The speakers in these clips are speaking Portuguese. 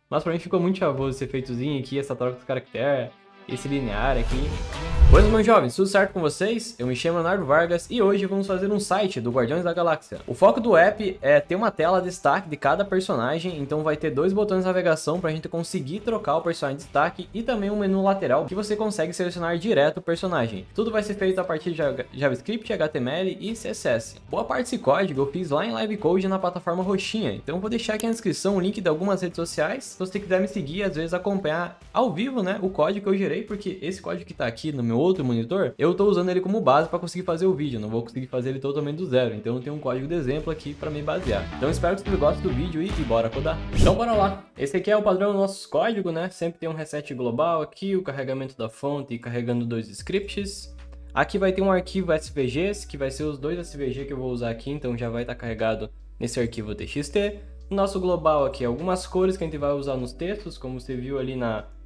Mas pra mim ficou muito chavoso esse efeitozinho aqui, essa troca dos caracteres, esse linear aqui. Pois, meus jovens, tudo certo com vocês? Eu me chamo Leonardo Vargas e hoje vamos fazer um site do Guardiões da Galáxia. O foco do app é ter uma tela de destaque de cada personagem, então vai ter dois botões de navegação para a gente conseguir trocar o personagem de destaque e também um menu lateral que você consegue selecionar direto o personagem. Tudo vai ser feito a partir de JavaScript, HTML e CSS. Boa parte desse código eu fiz lá em Live Code na plataforma roxinha, então eu vou deixar aqui na descrição o link de algumas redes sociais, se você quiser me seguir, às vezes acompanhar ao vivo, né, o código que eu gerei, porque esse código que tá aqui no meu outro monitor, eu tô usando ele como base para conseguir fazer o vídeo, não vou conseguir fazer ele totalmente do zero, então eu tenho um código de exemplo aqui para me basear. Então espero que vocês gostem do vídeo e bora codar. Então bora lá. Esse aqui é o padrão do nosso código, né? Sempre tem um reset global aqui, o carregamento da fonte e carregando dois scripts. Aqui vai ter um arquivo SVGs, que vai ser os dois SVG que eu vou usar aqui, então já vai estar carregado nesse arquivo txt. Nosso global aqui, algumas cores que a gente vai usar nos textos, como você viu ali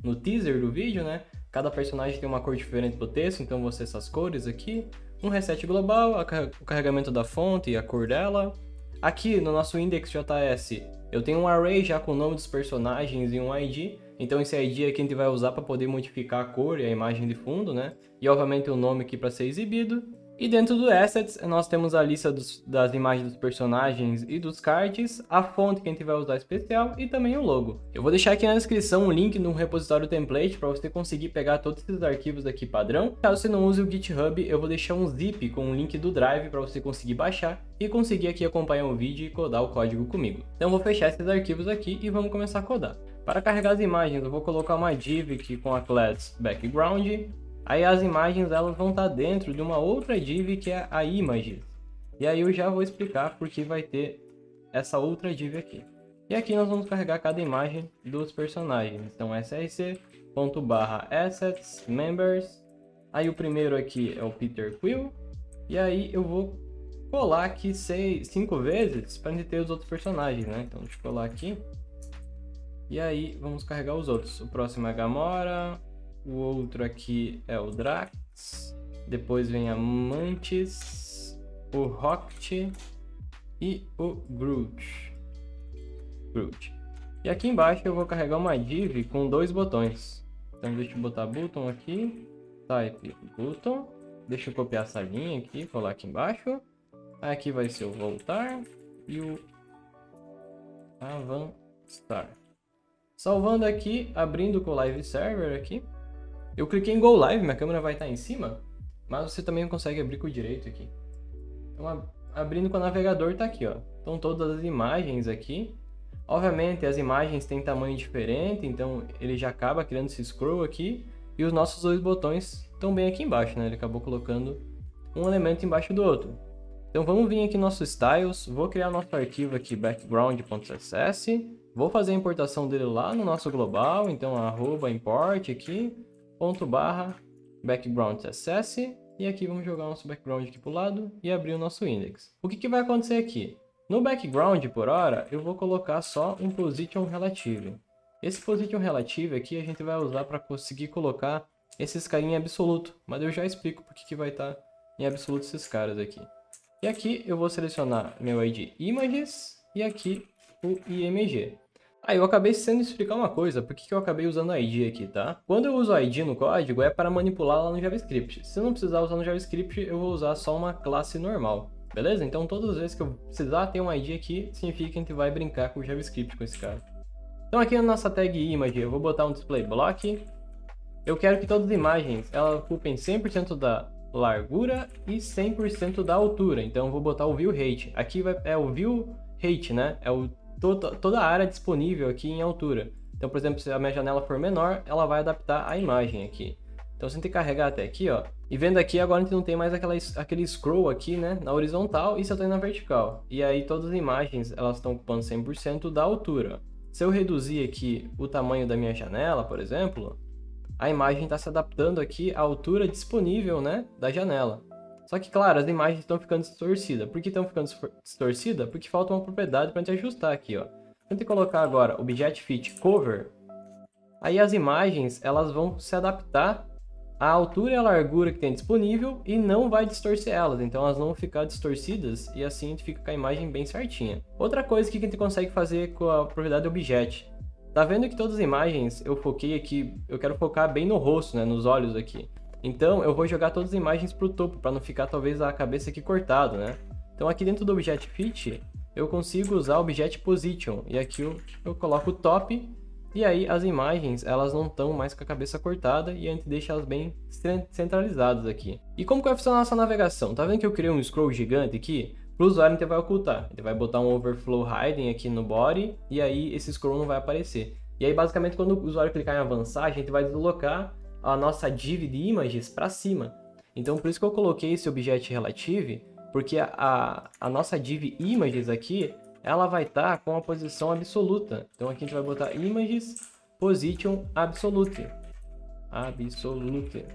no teaser do vídeo, né? Cada personagem tem uma cor diferente pro texto, então vão ser essas cores aqui. Um reset global, o carregamento da fonte e a cor dela. Aqui no nosso index.js, eu tenho um array já com o nome dos personagens e um ID. Então esse ID aqui a gente vai usar para poder modificar a cor e a imagem de fundo, né? E obviamente o nome aqui para ser exibido. E dentro do Assets, nós temos a lista das imagens dos personagens e dos cards, a fonte que a gente vai usar especial e também o logo. Eu vou deixar aqui na descrição um link no repositório template para você conseguir pegar todos esses arquivos aqui padrão. Caso você não use o GitHub, eu vou deixar um zip com um link do Drive para você conseguir baixar e conseguir aqui acompanhar o vídeo e codar o código comigo. Então eu vou fechar esses arquivos aqui e vamos começar a codar. Para carregar as imagens, eu vou colocar uma div aqui com a class background. Aí as imagens elas vão estar dentro de uma outra div que é a images. E aí eu já vou explicar porque vai ter essa outra div aqui. E aqui nós vamos carregar cada imagem dos personagens. Então src.assets members. Aí o primeiro aqui é o Peter Quill. E aí eu vou colar aqui 5 vezes para gente ter os outros personagens, né? Então deixa eu colar aqui. E aí vamos carregar os outros. O próximo é a Gamora. O outro aqui é o Drax, depois vem a Mantis, o Rocket e o Groot. E aqui embaixo eu vou carregar uma div com dois botões. Então deixa eu botar button aqui, type button, deixa eu copiar essa linha aqui, colar aqui embaixo. Aqui vai ser o voltar e o avançar. Salvando aqui, abrindo com o live server aqui. Eu cliquei em Go Live, minha câmera vai estar em cima, mas você também consegue abrir com o direito aqui. Então, abrindo com o navegador tá aqui, ó. Estão todas as imagens aqui. Obviamente, as imagens têm tamanho diferente, então ele já acaba criando esse scroll aqui. E os nossos dois botões estão bem aqui embaixo, né? Ele acabou colocando um elemento embaixo do outro. Então vamos vir aqui no nosso styles, vou criar nosso arquivo aqui, background.css. Vou fazer a importação dele lá no nosso global, então @import aqui. /background.css e aqui vamos jogar o nosso background aqui para o lado e abrir o nosso index. O que vai acontecer aqui? No background, por hora, eu vou colocar só um position relative. Esse position relative aqui a gente vai usar para conseguir colocar esses caras em absoluto, mas eu já explico porque que vai estar em absoluto esses caras aqui. E aqui eu vou selecionar meu ID images e aqui o img. Eu acabei esquecendo de explicar uma coisa, por que eu acabei usando ID aqui, tá? Quando eu uso ID no código é para manipular lá no JavaScript. Se eu não precisar usar no JavaScript, eu vou usar só uma classe normal, beleza? Então todas as vezes que eu precisar ter um ID aqui, significa que a gente vai brincar com o JavaScript com esse cara. Então aqui na nossa tag image eu vou botar um display block. Eu quero que todas as imagens elas ocupem 100% da largura e 100% da altura. Então eu vou botar o view height. Aqui é o view height, né? É toda a área disponível aqui em altura. Então, por exemplo, se a minha janela for menor, ela vai adaptar a imagem aqui. Então, se a gente carregar até aqui, ó, e vendo aqui, agora a gente não tem mais aquele scroll aqui, né, na horizontal e só tem na vertical. E aí todas as imagens, elas estão ocupando 100% da altura. Se eu reduzir aqui o tamanho da minha janela, por exemplo, a imagem está se adaptando aqui à altura disponível, né, da janela. Só que, claro, as imagens estão ficando distorcidas. Por que estão ficando distorcidas? Porque falta uma propriedade para a gente ajustar aqui, ó. Tenta colocar agora Object Fit Cover. Aí as imagens, elas vão se adaptar à altura e à largura que tem disponível e não vai distorcer elas. Então elas não vão ficar distorcidas e assim a gente fica com a imagem bem certinha. Outra coisa que a gente consegue fazer com a propriedade Object. Tá vendo que todas as imagens eu foquei aqui, eu quero focar bem no rosto, né, nos olhos aqui. Então eu vou jogar todas as imagens pro topo, para não ficar talvez a cabeça aqui cortado, né? Então aqui dentro do Object Fit, eu consigo usar o Object Position, e aqui eu coloco o top, e aí as imagens, elas não estão mais com a cabeça cortada, e a gente deixa elas bem centralizadas aqui. E como que vai funcionar essa navegação? Tá vendo que eu criei um scroll gigante aqui? Para o usuário, a gente vai ocultar. A gente vai botar um Overflow Hiding aqui no body, e aí esse scroll não vai aparecer. E aí, basicamente, quando o usuário clicar em avançar, a gente vai deslocar a nossa div de images para cima. Então, por isso que eu coloquei esse Object Relative, porque a nossa div images aqui, ela vai estar com a posição absoluta. Então, aqui a gente vai botar images position absolute. Absolute.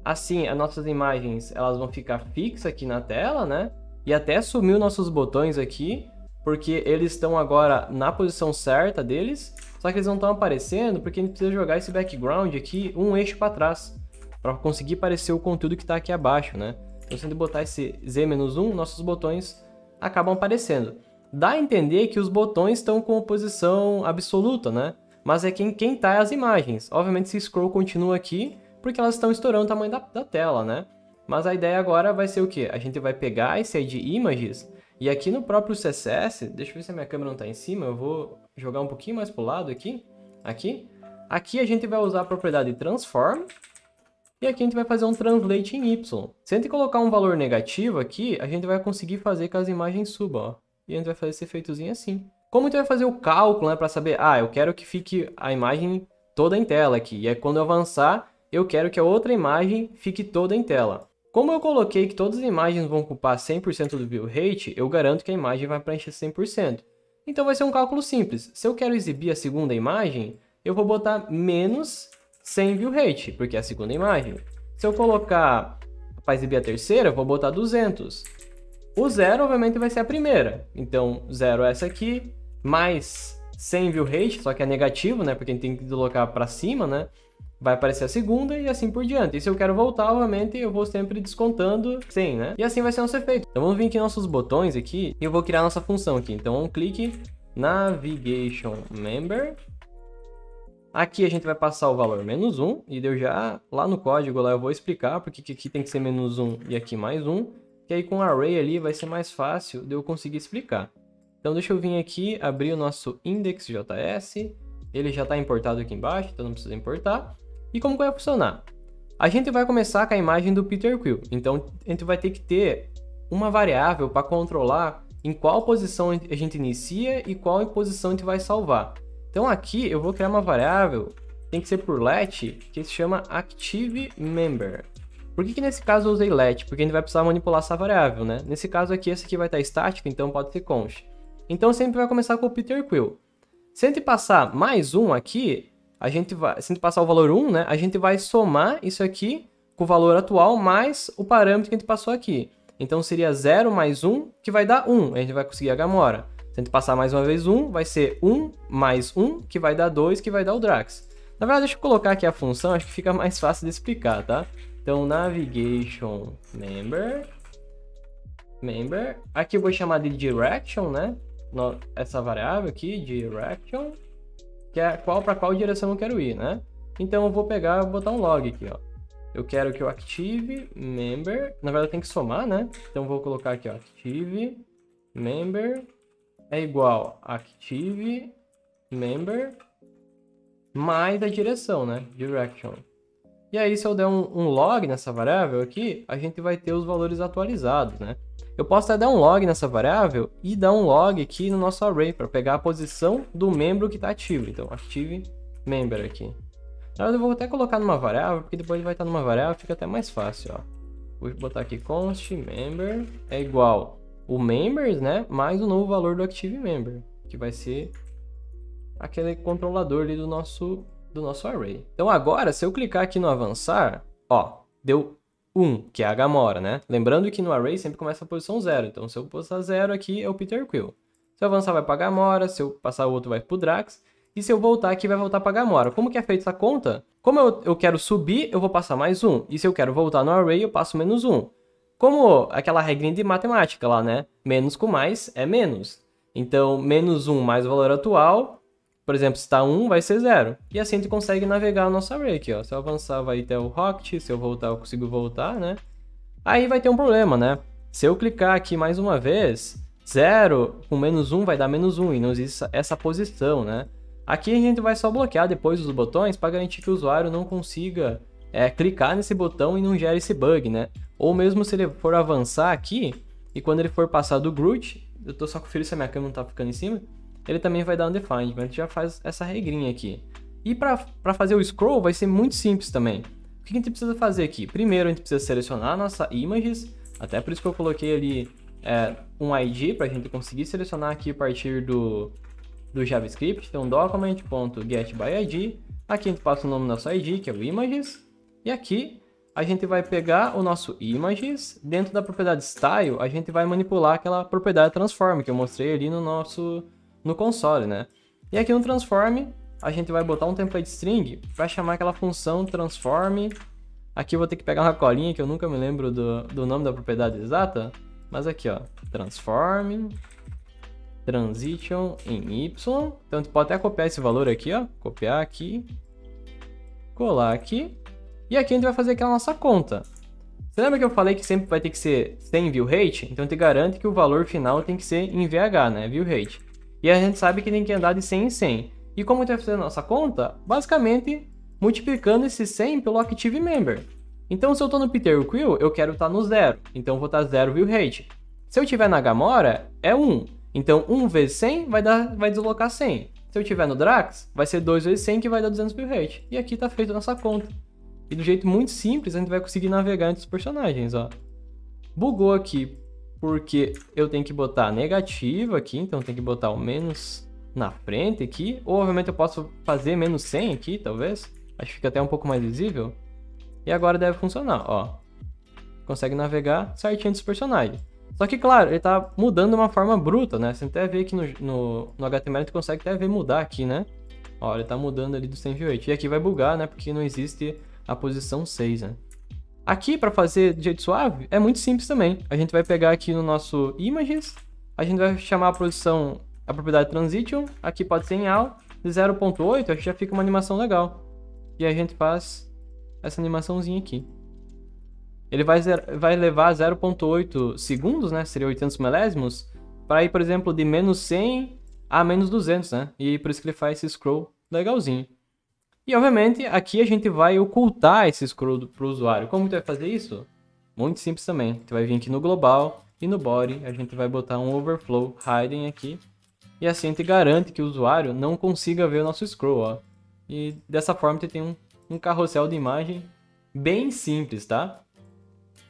Assim, as nossas imagens, elas vão ficar fixas aqui na tela, né? E até sumiu nossos botões aqui, porque eles estão agora na posição certa deles, só que eles não estão aparecendo porque a gente precisa jogar esse background aqui um eixo para trás, para conseguir aparecer o conteúdo que está aqui abaixo, né? Então, se a gente botar esse Z-1, nossos botões acabam aparecendo. Dá a entender que os botões estão com posição absoluta, né? Mas é quem tá é as imagens. Obviamente, esse scroll continua aqui, porque elas estão estourando o tamanho da tela, né? Mas a ideia agora vai ser o quê? A gente vai pegar esse ID Images e aqui no próprio CSS, deixa eu ver se a minha câmera não está em cima, eu vou jogar um pouquinho mais para o lado aqui. Aqui a gente vai usar a propriedade Transform e aqui a gente vai fazer um Translate em Y. Se a gente colocar um valor negativo aqui, a gente vai conseguir fazer que as imagens subam, ó. E a gente vai fazer esse efeitozinho assim. Como a gente vai fazer o cálculo, né, para saber, eu quero que fique a imagem toda em tela aqui. E aí quando eu avançar, eu quero que a outra imagem fique toda em tela. Como eu coloquei que todas as imagens vão ocupar 100% do view rate, eu garanto que a imagem vai preencher 100%. Então vai ser um cálculo simples. Se eu quero exibir a segunda imagem, eu vou botar menos 100 view rate, porque é a segunda imagem. Se eu colocar para exibir a terceira, eu vou botar 200. O 0, obviamente, vai ser a primeira. Então, 0 é essa aqui, mais 100 view rate, só que é negativo, né? Porque a gente tem que deslocar para cima, né? Vai aparecer a segunda e assim por diante. E se eu quero voltar, obviamente, eu vou sempre descontando 100, né? E assim vai ser nosso efeito. Então vamos vir aqui nos nossos botões aqui e eu vou criar nossa função aqui. Então um clique, Navigation Member. Aqui a gente vai passar o valor -1 e eu já, lá no código, lá eu vou explicar porque que aqui tem que ser -1 e aqui mais 1. Que aí com o array ali vai ser mais fácil de eu conseguir explicar. Então deixa eu vir aqui, abrir o nosso index.js. Ele já está importado aqui embaixo, então não precisa importar. E como que vai funcionar? A gente vai começar com a imagem do Peter Quill. Então, a gente vai ter que ter uma variável para controlar em qual posição a gente inicia e qual posição a gente vai salvar. Então, aqui eu vou criar uma variável, tem que ser por let, que se chama ActiveMember. Por que nesse caso eu usei let? Porque a gente vai precisar manipular essa variável, né? Nesse caso aqui, essa aqui vai estar estática, então pode ser const. Então, sempre vai começar com o Peter Quill. Se a gente passar mais 1 aqui, se a gente passar o valor 1, né, a gente vai somar isso aqui com o valor atual mais o parâmetro que a gente passou aqui. Então seria 0 mais 1, que vai dar 1. A gente vai conseguir a Gamora. Se a gente passar mais uma vez 1, vai ser 1 mais 1, que vai dar 2, que vai dar o Drax. Na verdade, deixa eu colocar aqui a função, acho que fica mais fácil de explicar, tá? Então, Navigation Member. Aqui eu vou chamar de Direction, né? Essa variável aqui, Direction, que é para qual direção eu quero ir, né? Então eu vou pegar e botar um log aqui, ó. Eu quero que o ActiveMember, na verdade tem que somar, né? Então eu vou colocar aqui, ó, ActiveMember é igual a ActiveMember mais a direção, né? Direction. E aí se eu der um log nessa variável aqui, a gente vai ter os valores atualizados, né? Eu posso até dar um log nessa variável e dar um log aqui no nosso array para pegar a posição do membro que está ativo. Então, ActiveMember aqui. Na verdade, eu vou até colocar numa variável, porque depois ele vai estar numa variável, fica até mais fácil, ó. Vou botar aqui const member é igual o members, né, mais o novo valor do ActiveMember, que vai ser aquele controlador ali do nosso array. Então agora, se eu clicar aqui no avançar, ó, deu 1, que é a Gamora, né? Lembrando que no array sempre começa a posição 0. Então, se eu postar 0 aqui, é o Peter Quill. Se eu avançar, vai para a Gamora. Se eu passar o outro, vai para o Drax. E se eu voltar aqui, vai voltar para a Gamora. Como que é feita essa conta? Como eu quero subir, eu vou passar mais 1. E se eu quero voltar no array, eu passo -1. Como aquela regrinha de matemática lá, né? Menos com mais é menos. Então, -1 mais o valor atual Por exemplo, se está 1, vai ser 0. E assim a gente consegue navegar no nosso array aqui, ó. Se eu avançar, vai ter o Rocket. Se eu voltar, eu consigo voltar, né? Aí vai ter um problema, né? Se eu clicar aqui mais uma vez, 0 com menos 1 vai dar menos 1 e não existe essa posição, né? Aqui a gente vai só bloquear depois os botões para garantir que o usuário não consiga clicar nesse botão e não gere esse bug, né? Ou mesmo se ele for avançar aqui e quando ele for passar do Groot, eu tô só conferindo se a minha câmera não tá ficando em cima, ele também vai dar um undefined, mas a gente já faz essa regrinha aqui. E para fazer o scroll vai ser muito simples também. O que a gente precisa fazer aqui? Primeiro a gente precisa selecionar a nossa images, até por isso que eu coloquei ali um ID para a gente conseguir selecionar aqui a partir do JavaScript. Então document.getById, aqui a gente passa o nome do nosso ID, que é o images, e aqui a gente vai pegar o nosso images, dentro da propriedade style, a gente vai manipular aquela propriedade transform, que eu mostrei ali no console, né? E aqui no transform, a gente vai botar um template string para chamar aquela função transform. Aqui eu vou ter que pegar uma colinha, que eu nunca me lembro do nome da propriedade exata, mas aqui, ó, transform transition em y. Então, tu pode até copiar esse valor aqui, ó, copiar aqui, colar aqui, e aqui a gente vai fazer aquela nossa conta. Você lembra que eu falei que sempre vai ter que ser 100 view rate? Então, a gente garante que o valor final tem que ser em VH, né, view rate. E a gente sabe que tem que andar de 100 em 100. E como a gente vai fazer a nossa conta? Basicamente, multiplicando esse 100 pelo Active Member. Então, se eu estou no Peter Quill, eu quero estar no 0. Então, eu vou estar 0 view rate. Se eu estiver na Gamora, é 1. Então, 1 vezes 100 vai deslocar 100. Se eu estiver no Drax, vai ser 2 vezes 100 que vai dar 200 view rate. E aqui está feita a nossa conta. E do jeito muito simples, a gente vai conseguir navegar entre os personagens, ó. Bugou aqui porque eu tenho que botar negativo aqui, então tem que botar o menos na frente aqui. Ou, obviamente, eu posso fazer menos 100 aqui, talvez. Acho que fica até um pouco mais visível. E agora deve funcionar, ó. Consegue navegar certinho dos personagens. Só que, claro, ele tá mudando de uma forma bruta, né? Você até vê aqui no HTML, você consegue até ver mudar aqui, né? Ó, ele tá mudando ali do 108. E aqui vai bugar, né? Porque não existe a posição 6, né? Aqui, para fazer de jeito suave, é muito simples também. A gente vai pegar aqui no nosso images, a gente vai chamar a propriedade transition, aqui pode ser em all, de 0.8, acho que já fica uma animação legal. E a gente faz essa animaçãozinha aqui. Ele vai levar 0.8 segundos, né? Seria 800 milésimos, para ir, por exemplo, de menos 100 a menos 200, né? E por isso que ele faz esse scroll legalzinho. E, obviamente, aqui a gente vai ocultar esse scroll para o usuário. Como que vai fazer isso? Muito simples também. A gente vai vir aqui no global e no body a gente vai botar um overflow hidden aqui. E assim a gente garante que o usuário não consiga ver o nosso scroll, ó. E dessa forma você tem um carrossel de imagem bem simples, tá?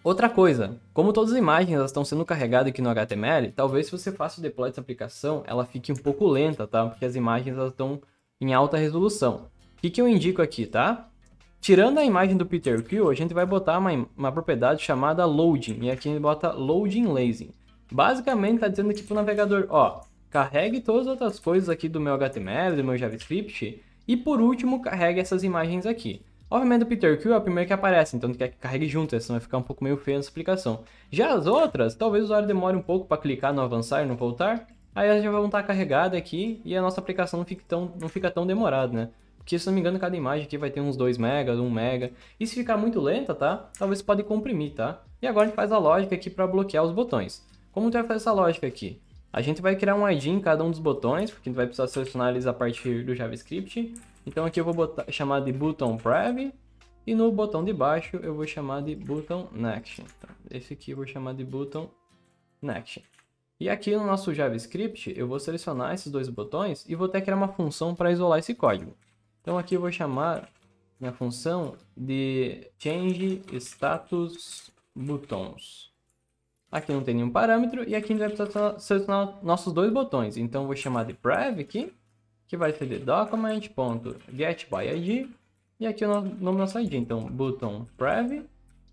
Outra coisa, como todas as imagens elas estão sendo carregadas aqui no HTML, talvez se você faça o deploy dessa aplicação, ela fique um pouco lenta, tá? Porque as imagens elas estão em alta resolução. O que eu indico aqui, tá? Tirando a imagem do Peter Quill, a gente vai botar uma propriedade chamada loading, e aqui a gente bota loading lazy. Basicamente está dizendo aqui para o navegador, ó, carregue todas as outras coisas aqui do meu HTML, do meu JavaScript, e por último carregue essas imagens aqui. Obviamente o Peter Quill é o primeiro que aparece, então quer que carregue junto, senão vai ficar um pouco meio feio nessa explicação. Já as outras, talvez o usuário demore um pouco para clicar no avançar e no voltar, aí elas já vão estar carregadas aqui e a nossa aplicação não fica tão demorada, né? Porque, se não me engano, cada imagem aqui vai ter uns 2 megas, 1 mega. E se ficar muito lenta, tá? Talvez pode comprimir, tá? E agora a gente faz a lógica aqui para bloquear os botões. Como a gente vai fazer essa lógica aqui? A gente vai criar um ID em cada um dos botões, porque a gente vai precisar selecionar eles a partir do JavaScript. Então aqui eu vou chamar de button prev. E no botão de baixo eu vou chamar de button next. Então, esse aqui eu vou chamar de button next. E aqui no nosso JavaScript eu vou selecionar esses dois botões e vou até criar uma função para isolar esse código. Então aqui eu vou chamar minha função de change status buttons. Aqui não tem nenhum parâmetro e aqui a gente vai precisar selecionar nossos dois botões. Então eu vou chamar de prev aqui, que vai ser de document.getById, e aqui o nome do nosso ID. Então button prev,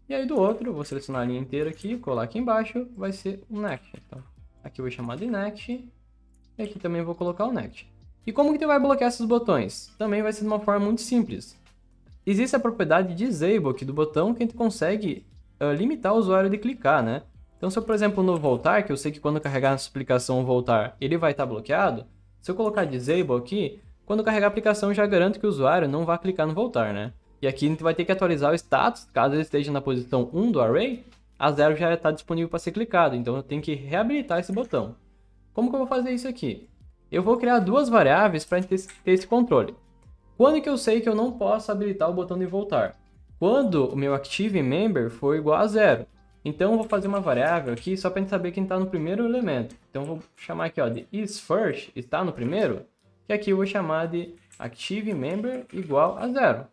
e aí do outro eu vou selecionar a linha inteira aqui, colar aqui embaixo, vai ser o next. Então aqui eu vou chamar de next, e aqui também eu vou colocar o next. E como que tu vai bloquear esses botões? Também vai ser de uma forma muito simples. Existe a propriedade disable aqui do botão que a gente consegue limitar o usuário de clicar, né? Então se eu, por exemplo, no voltar, que eu sei que quando carregar nessa aplicação voltar, ele vai estar bloqueado, se eu colocar disable aqui, quando carregar a aplicação já garanto que o usuário não vai clicar no voltar, né? E aqui a gente vai ter que atualizar o status, caso ele esteja na posição 1 do array, a 0 já está disponível para ser clicado, então eu tenho que reabilitar esse botão. Como que eu vou fazer isso aqui? Eu vou criar duas variáveis para ter esse controle. Quando que eu sei que eu não posso habilitar o botão de voltar? Quando o meu ActiveMember for igual a 0. Então eu vou fazer uma variável aqui só para a gente saber quem está no primeiro elemento. Então eu vou chamar aqui ó, de isFirst, está no primeiro, e aqui eu vou chamar de ActiveMember igual a 0.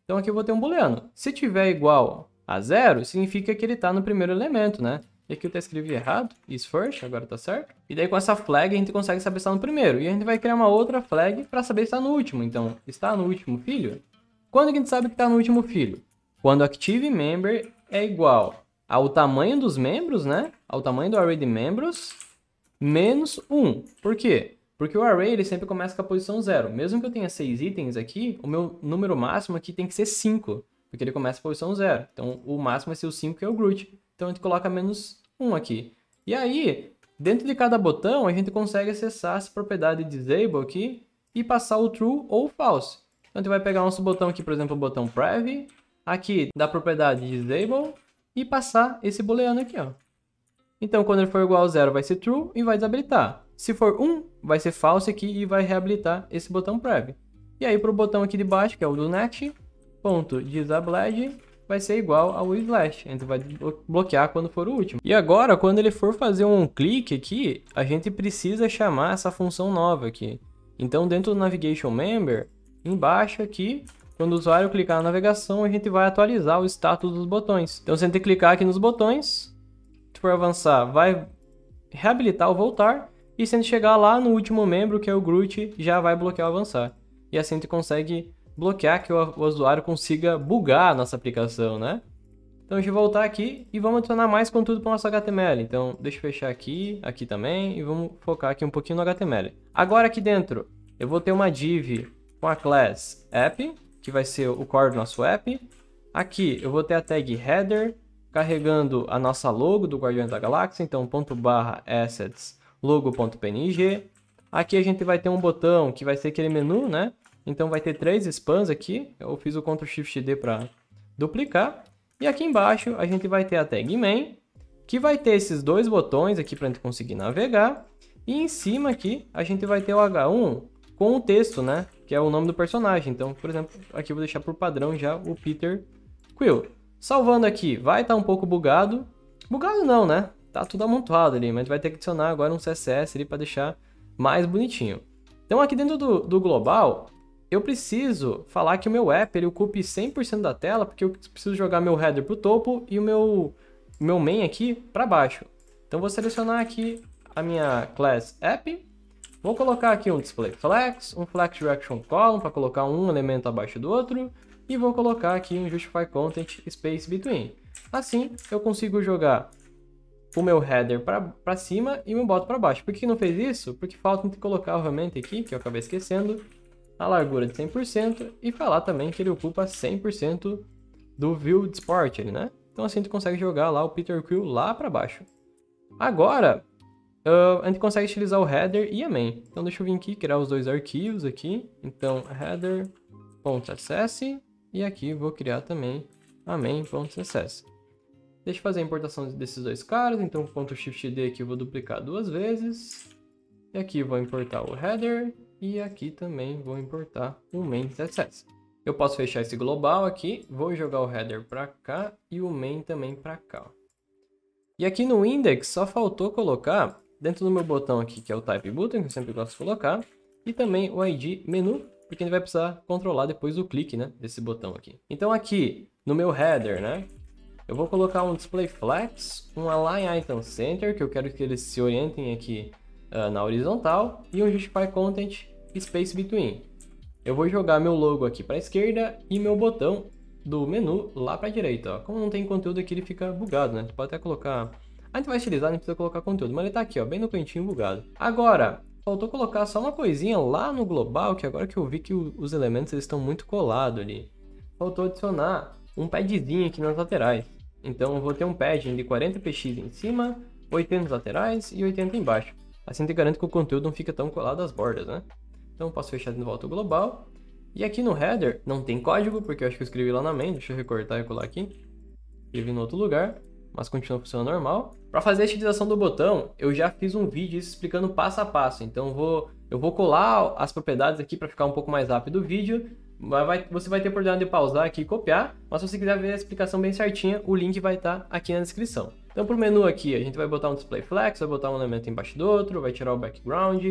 Então aqui eu vou ter um booleano. Se tiver igual a 0, significa que ele está no primeiro elemento, né? E aqui eu escrevi errado, isFirst, agora tá certo. E daí com essa flag a gente consegue saber se está no primeiro. E a gente vai criar uma outra flag para saber se está no último. Então, está no último filho? Quando que a gente sabe que está no último filho? Quando o ActiveMember é igual ao tamanho dos membros, né? Ao tamanho do array de membros, menos 1. Por quê? Porque o array ele sempre começa com a posição 0. Mesmo que eu tenha 6 itens aqui, o meu número máximo aqui tem que ser 5. Porque ele começa com a posição 0. Então, o máximo vai ser o 5, que é o Groot. Então, a gente coloca menos 1 aqui. E aí, dentro de cada botão, a gente consegue acessar essa propriedade disable aqui e passar o true ou false. Então, a gente vai pegar nosso botão aqui, por exemplo, o botão prev, aqui da propriedade disable, e passar esse booleano aqui, ó. Então, quando ele for igual a 0, vai ser true e vai desabilitar. Se for 1, vai ser false aqui e vai reabilitar esse botão prev. E aí, para o botão aqui de baixo, que é o do next.disabled, vai ser igual ao slash. A gente vai bloquear quando for o último. E agora, quando ele for fazer um clique aqui, a gente precisa chamar essa função nova aqui. Então, dentro do Navigation Member, embaixo aqui, quando o usuário clicar na navegação, a gente vai atualizar o status dos botões. Então, se a gente clicar aqui nos botões, se for avançar, vai reabilitar o voltar. E se a gente chegar lá no último membro, que é o Groot, já vai bloquear o avançar. E assim a gente consegue bloquear que o usuário consiga bugar a nossa aplicação, né? Então, deixa eu voltar aqui e vamos adicionar mais conteúdo para o nosso HTML. Então, deixa eu fechar aqui, aqui também, e vamos focar aqui um pouquinho no HTML. Agora, aqui dentro, eu vou ter uma div com a class app, que vai ser o core do nosso app. Aqui, eu vou ter a tag header, carregando a nossa logo do Guardiões da Galáxia, então, /assets logo.png. Aqui a gente vai ter um botão que vai ser aquele menu, né? Então vai ter 3 spans aqui. Eu fiz o Ctrl+Shift+D para duplicar. E aqui embaixo a gente vai ter a tag main, que vai ter esses 2 botões aqui para a gente conseguir navegar. E em cima aqui a gente vai ter o H1 com o texto, né? Que é o nome do personagem. Então, por exemplo, aqui eu vou deixar por padrão já o Peter Quill. Salvando aqui, vai estar um pouco bugado. Bugado não, né? Tá tudo amontoado ali, mas vai ter que adicionar agora um CSS ali para deixar mais bonitinho. Então aqui dentro do global, eu preciso falar que o meu app ele ocupe 100% da tela, porque eu preciso jogar meu header para o topo e o meu main aqui para baixo. Então vou selecionar aqui a minha class app, vou colocar aqui um display flex, um flex direction column para colocar um elemento abaixo do outro, e vou colocar aqui um justify content space between. Assim eu consigo jogar o meu header para cima e o meu bottom para baixo. Por que não fez isso? Porque falta colocar realmente aqui, que eu acabei esquecendo, a largura de 100% e falar também que ele ocupa 100% do view export, né? Então assim a gente consegue jogar lá o Peter Quill lá para baixo. Agora, a gente consegue utilizar o header e a main. Então deixa eu vir aqui, criar os 2 arquivos aqui. Então header.css e aqui vou criar também a main.css. Deixa eu fazer a importação desses 2 caras, então Ctrl+Shift+D aqui eu vou duplicar 2 vezes. E aqui vou importar o header e aqui também vou importar o main.css. Eu posso fechar esse global aqui, vou jogar o header para cá e o main também para cá. E aqui no index só faltou colocar, dentro do meu botão aqui, que é o type button, que eu sempre gosto de colocar, e também o id menu, porque a gente vai precisar controlar depois o clique, né, desse botão aqui. Então aqui no meu header, né, eu vou colocar um display flex, um align item center, que eu quero que eles se orientem aqui na horizontal, e um justify content space between. Eu vou jogar meu logo aqui para a esquerda e meu botão do menu lá para a direita. Ó. Como não tem conteúdo aqui, ele fica bugado, né? Você pode até colocar... A gente vai utilizar, não precisa colocar conteúdo, mas ele tá aqui, ó, bem no cantinho bugado. Agora, faltou colocar só uma coisinha lá no global, que agora que eu vi que os elementos eles estão muito colados ali. Faltou adicionar um padzinho aqui nas laterais. Então eu vou ter um padding de 40 px em cima, 80 nas laterais e 80 embaixo. Assim te garanto que o conteúdo não fica tão colado às bordas, né? Então eu posso fechar de volta o global. E aqui no header não tem código, porque eu acho que eu escrevi lá na main. Deixa eu recortar e colar aqui. Escrevi em outro lugar, mas continua funcionando normal. Para fazer a estilização do botão, eu já fiz um vídeo explicando passo a passo. Então eu vou colar as propriedades aqui para ficar um pouco mais rápido o vídeo. Você vai ter a oportunidade de pausar aqui e copiar, mas se você quiser ver a explicação bem certinha, o link vai estar aqui na descrição. Então para o menu aqui, a gente vai botar um display flex, vai botar um elemento embaixo do outro, vai tirar o background,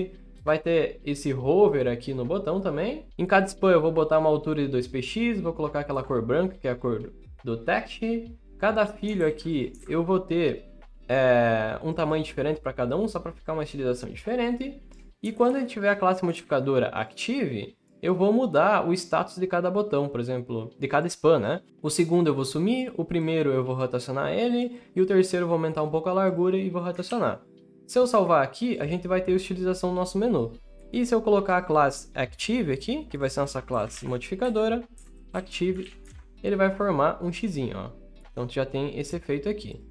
vai ter esse hover aqui no botão também. Em cada span eu vou botar uma altura de 2px, vou colocar aquela cor branca, que é a cor do text. Cada filho aqui eu vou ter um tamanho diferente para cada um, só para ficar uma estilização diferente. E quando ele tiver a classe modificadora active, eu vou mudar o status de cada botão, por exemplo, de cada span, né? O segundo eu vou sumir, o primeiro eu vou rotacionar ele, e o terceiro eu vou aumentar um pouco a largura e vou rotacionar. Se eu salvar aqui, a gente vai ter a utilização do nosso menu. E se eu colocar a classe active aqui, que vai ser a nossa classe modificadora, active, ele vai formar um xizinho, ó. Então já tem esse efeito aqui.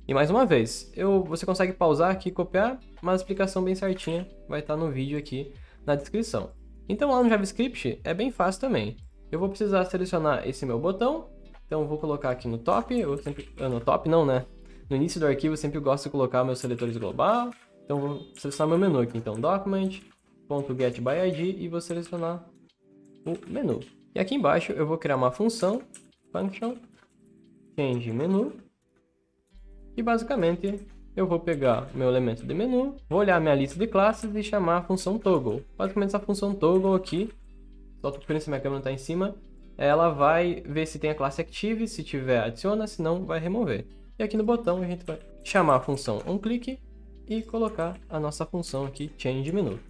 E mais uma vez, você consegue pausar aqui e copiar, mas a explicação bem certinha vai estar no vídeo aqui na descrição. Então lá no JavaScript é bem fácil também. Eu vou precisar selecionar esse meu botão, então eu vou colocar aqui no top, no top não, né? No início do arquivo eu sempre gosto de colocar meus seletores global, então eu vou selecionar meu menu aqui, então document.getById e vou selecionar o menu. E aqui embaixo eu vou criar uma função, function, change menu, e basicamente eu vou pegar meu elemento de menu, vou olhar minha lista de classes e chamar a função toggle. Basicamente essa função toggle aqui, só tô por se minha câmera não está em cima, ela vai ver se tem a classe active, se tiver adiciona, se não vai remover. E aqui no botão a gente vai chamar a função onClick e colocar a nossa função aqui change menu.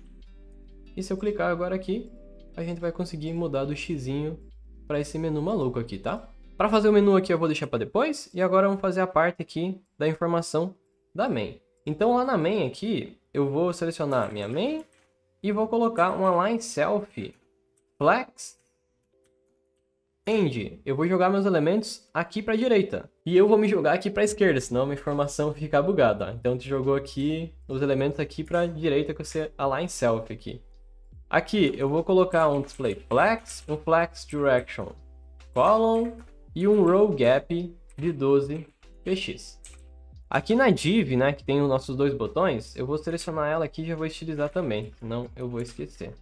E se eu clicar agora aqui, a gente vai conseguir mudar do xizinho para esse menu maluco aqui, tá? Para fazer o menu aqui eu vou deixar para depois, e agora vamos fazer a parte aqui da informação da main. Então lá na main aqui, eu vou selecionar minha main e vou colocar uma line self flex end. Eu vou jogar meus elementos aqui para a direita e eu vou me jogar aqui para a esquerda, senão a minha informação fica bugada. Ó. Então tu jogou aqui os elementos aqui para a direita com esse align self aqui. Aqui eu vou colocar um display flex, um flex direction column e um row gap de 12px. Aqui na div, né, que tem os nossos dois botões, eu vou selecionar ela aqui e já vou estilizar também, senão eu vou esquecer.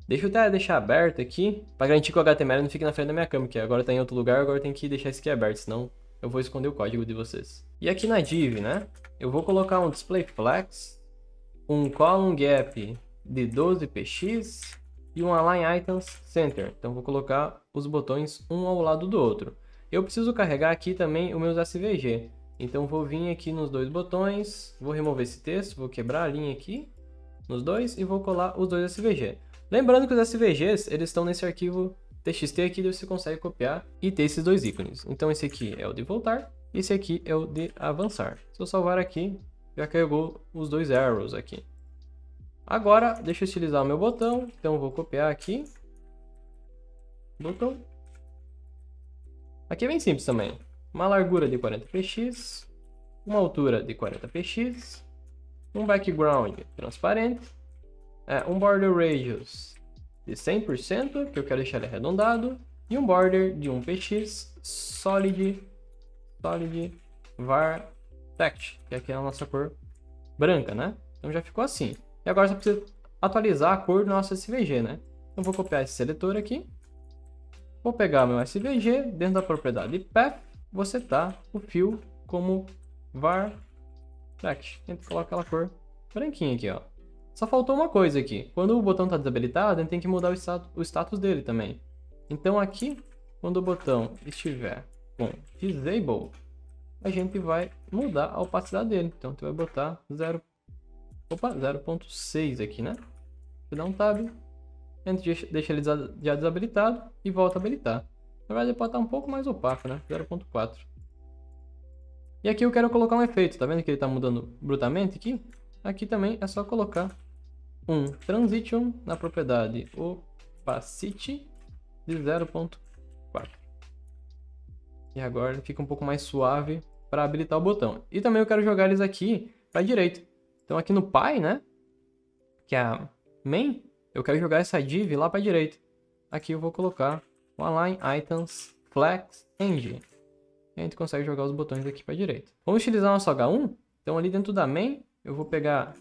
Deixa eu até deixar aberto aqui, para garantir que o HTML não fique na frente da minha câmera, que agora está em outro lugar, agora tem que deixar isso aqui aberto, senão eu vou esconder o código de vocês. E aqui na div, né, eu vou colocar um display flex, um column gap de 12px e um align items center. Então vou colocar os botões um ao lado do outro. Eu preciso carregar aqui também os meus SVG. Então vou vir aqui nos dois botões, vou remover esse texto, vou quebrar a linha aqui nos dois e vou colar os dois SVG. Lembrando que os SVGs, eles estão nesse arquivo txt aqui, você consegue copiar e ter esses dois ícones. Então esse aqui é o de voltar, esse aqui é o de avançar. Se eu salvar aqui, já carregou os dois arrows aqui. Agora, deixa eu utilizar o meu botão, então eu vou copiar aqui. Botão. Aqui é bem simples também. Uma largura de 40px, uma altura de 40px, um background transparente, um border radius de 100%, que eu quero deixar ele arredondado, e um border de 1px solid var text, que aqui é a nossa cor branca, né? Então já ficou assim. E agora só precisa atualizar a cor do nosso SVG, né? Então vou copiar esse seletor aqui, vou pegar meu SVG, dentro da propriedade path, vou setar o fio como var text. A gente coloca aquela cor branquinha aqui, ó. Só faltou uma coisa aqui. Quando o botão está desabilitado, a gente tem que mudar o status dele também. Então aqui, quando o botão estiver com disable, a gente vai mudar a opacidade dele. Então tu vai botar 0.6 aqui, né? Você dá um tab, a gente deixa ele já desabilitado e volta a habilitar. Na verdade ele pode estar um pouco mais opaco, né? 0.4. E aqui eu quero colocar um efeito, tá vendo que ele está mudando brutalmente aqui? Aqui também é só colocar um transition na propriedade opacity de 0.4. E agora ele fica um pouco mais suave para habilitar o botão. E também eu quero jogar eles aqui para a direita. Então aqui no Py, né, que é a main, eu quero jogar essa div lá para a direita. Aqui eu vou colocar o Align Items Flex Engine. E a gente consegue jogar os botões aqui para a direita. Vamos utilizar nosso H1. Então ali dentro da main, eu vou pegar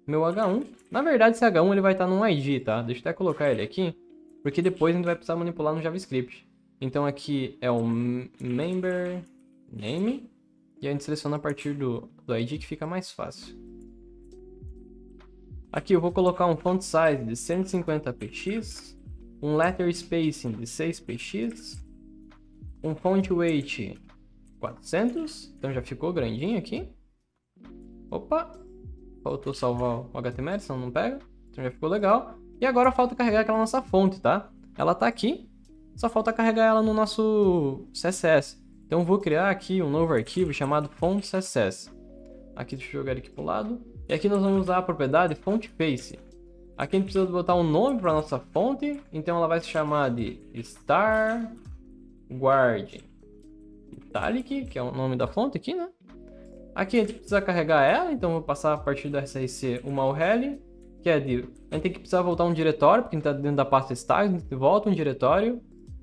meu H1. Na verdade, esse H1 ele vai estar num ID, tá? Deixa eu até colocar ele aqui, porque depois a gente vai precisar manipular no JavaScript. Então aqui é o member name. E a gente seleciona a partir do ID que fica mais fácil. Aqui eu vou colocar um font size de 150 px, um letter spacing de 6 px, um font weight 400, então já ficou grandinho aqui. Opa, faltou salvar o HTML, senão não pega, então já ficou legal. E agora falta carregar aquela nossa fonte, tá? Ela tá aqui, só falta carregar ela no nosso CSS. Então eu vou criar aqui um novo arquivo chamado font.css. Aqui deixa eu jogar ele aqui pro lado. E aqui nós vamos usar a propriedade fontface. Aqui a gente precisa botar um nome para nossa fonte. Então ela vai se chamar de Star Guard Italic, que é o nome da fonte aqui, né? Aqui a gente precisa carregar ela, então eu vou passar a partir da src uma URL, que é de... A gente tem que precisar voltar um diretório, porque a gente está dentro da pasta styles, a gente volta um diretório.